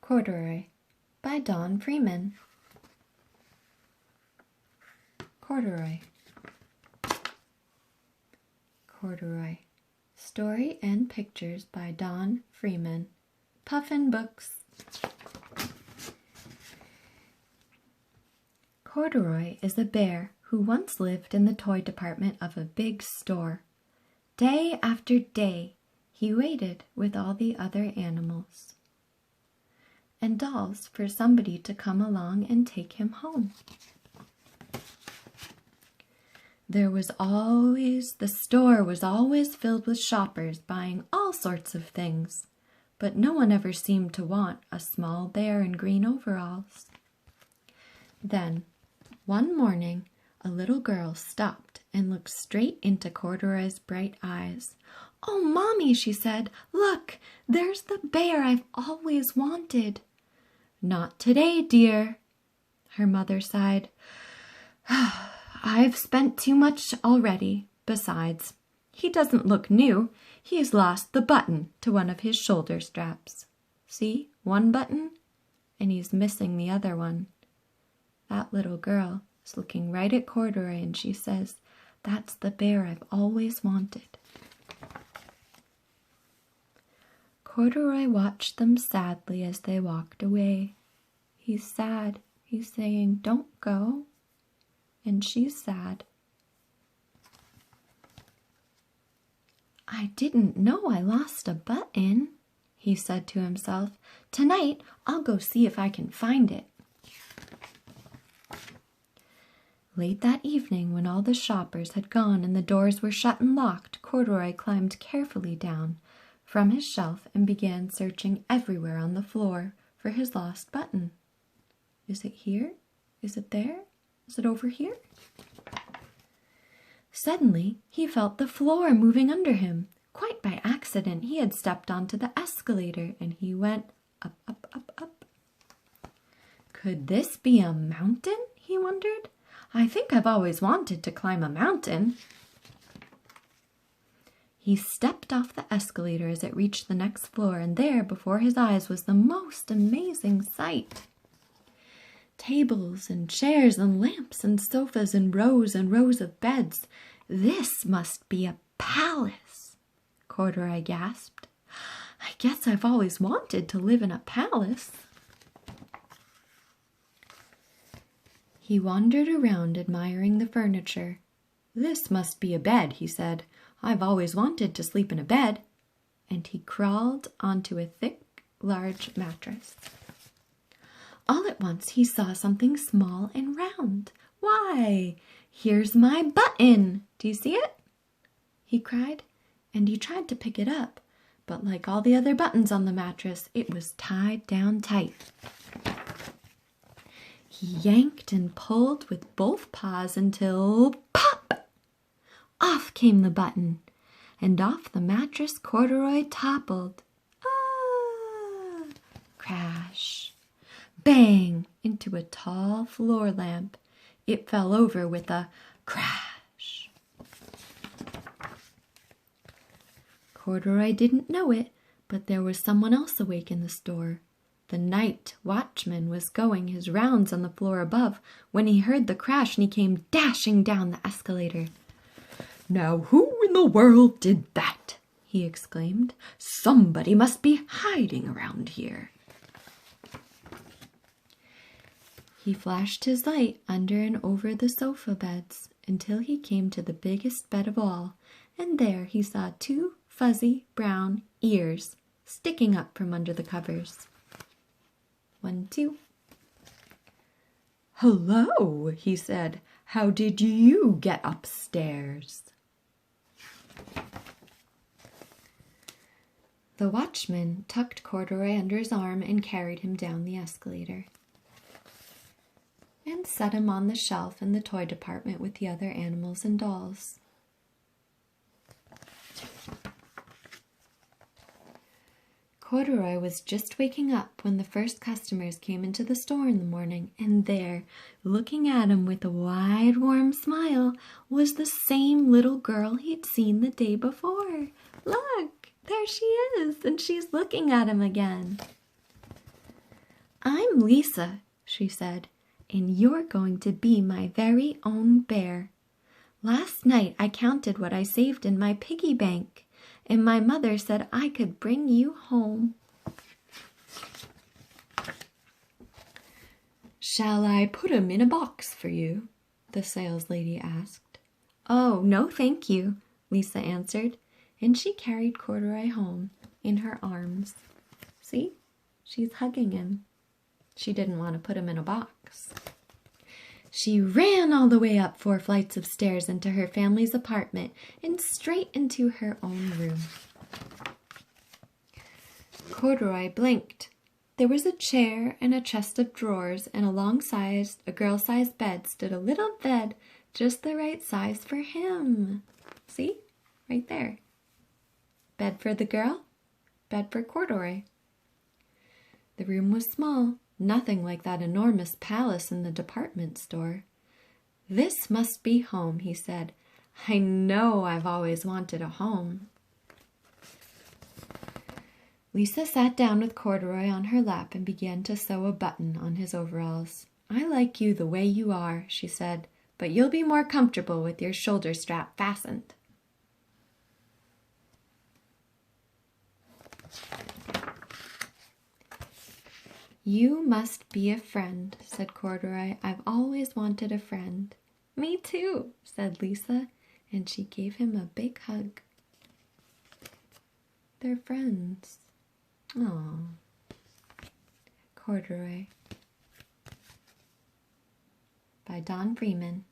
Corduroy by Don Freeman. Corduroy. Corduroy. Story and pictures by Don Freeman. Puffin Books. Corduroy is a bear who once lived in the toy department of a big store. Day after day, he waited with all the other animals and dolls for somebody to come along and take him home. The store was always filled with shoppers buying all sorts of things, but no one ever seemed to want a small bear in green overalls. Then, one morning, a little girl stopped and looked straight into Corduroy's bright eyes. "Oh, Mommy," she said, "look, there's the bear I've always wanted." "Not today, dear," her mother sighed. "I've spent too much already. Besides, he doesn't look new. He's lost the button to one of his shoulder straps. See, one button, and he's missing the other one." That little girl is looking right at Corduroy and she says, "That's the bear I've always wanted." Corduroy watched them sadly as they walked away. He's sad. He's saying, "Don't go." And she's sad. "I didn't know I lost a button," he said to himself. "Tonight I'll go see if I can find it." Late that evening, when all the shoppers had gone and the doors were shut and locked, Corduroy climbed carefully down from his shelf and began searching everywhere on the floor for his lost button. Is it here? Is it there? Is it over here? Suddenly, he felt the floor moving under him. Quite by accident, he had stepped onto the escalator and he went up, up, up, up. Could this be a mountain? He wondered. I think I've always wanted to climb a mountain. He stepped off the escalator as it reached the next floor, and there before his eyes was the most amazing sight. Tables and chairs and lamps and sofas and rows of beds. "This must be a palace," Corduroy gasped. "I guess I've always wanted to live in a palace." He wandered around admiring the furniture. "This must be a bed," he said. "I've always wanted to sleep in a bed." And he crawled onto a thick, large mattress. All at once he saw something small and round. "Why, here's my button! Do you see it?" he cried, and he tried to pick it up, but like all the other buttons on the mattress, it was tied down tight. He yanked and pulled with both paws until pop! Off came the button, and off the mattress Corduroy toppled. Ah! Crash! Bang! Into a tall floor lamp. It fell over with a crash. Corduroy didn't know it, but there was someone else awake in the store. The night watchman was going his rounds on the floor above when he heard the crash and he came dashing down the escalator. "Now who in the world did that?" he exclaimed. "Somebody must be hiding around here." He flashed his light under and over the sofa beds until he came to the biggest bed of all, and there he saw 2 fuzzy brown ears sticking up from under the covers. 1, 2. "Hello," he said. "How did you get upstairs?" The watchman tucked Corduroy under his arm and carried him down the escalator and set him on the shelf in the toy department with the other animals and dolls. Corduroy was just waking up when the first customers came into the store in the morning, and there, looking at him with a wide, warm smile, was the same little girl he'd seen the day before. Look, there she is, and she's looking at him again. I'm Lisa, she said, and you're going to be my very own bear. Last night I counted what I saved in my piggy bank, and my mother said I could bring you home. Shall I put 'em in a box for you? The saleslady asked. Oh, no, thank you, Lisa answered, and she carried Corduroy home in her arms. See? She's hugging him. She didn't want to put him in a box. She ran all the way up 4 flights of stairs into her family's apartment and straight into her own room. Corduroy blinked. There was a chair and a chest of drawers, and alongside a girl-sized bed stood a little bed just the right size for him. See? Right there. Bed for the girl, bed for Corduroy. The room was small, nothing like that enormous palace in the department store. This must be home, he said. I know I've always wanted a home. Lisa sat down with Corduroy on her lap and began to sew a button on his overalls. I like you the way you are, she said, but you'll be more comfortable with your shoulder strap fastened. You must be a friend, said Corduroy. I've always wanted a friend. Me too, said Lisa, and she gave him a big hug. They're friends. Aww. Corduroy by Don Freeman.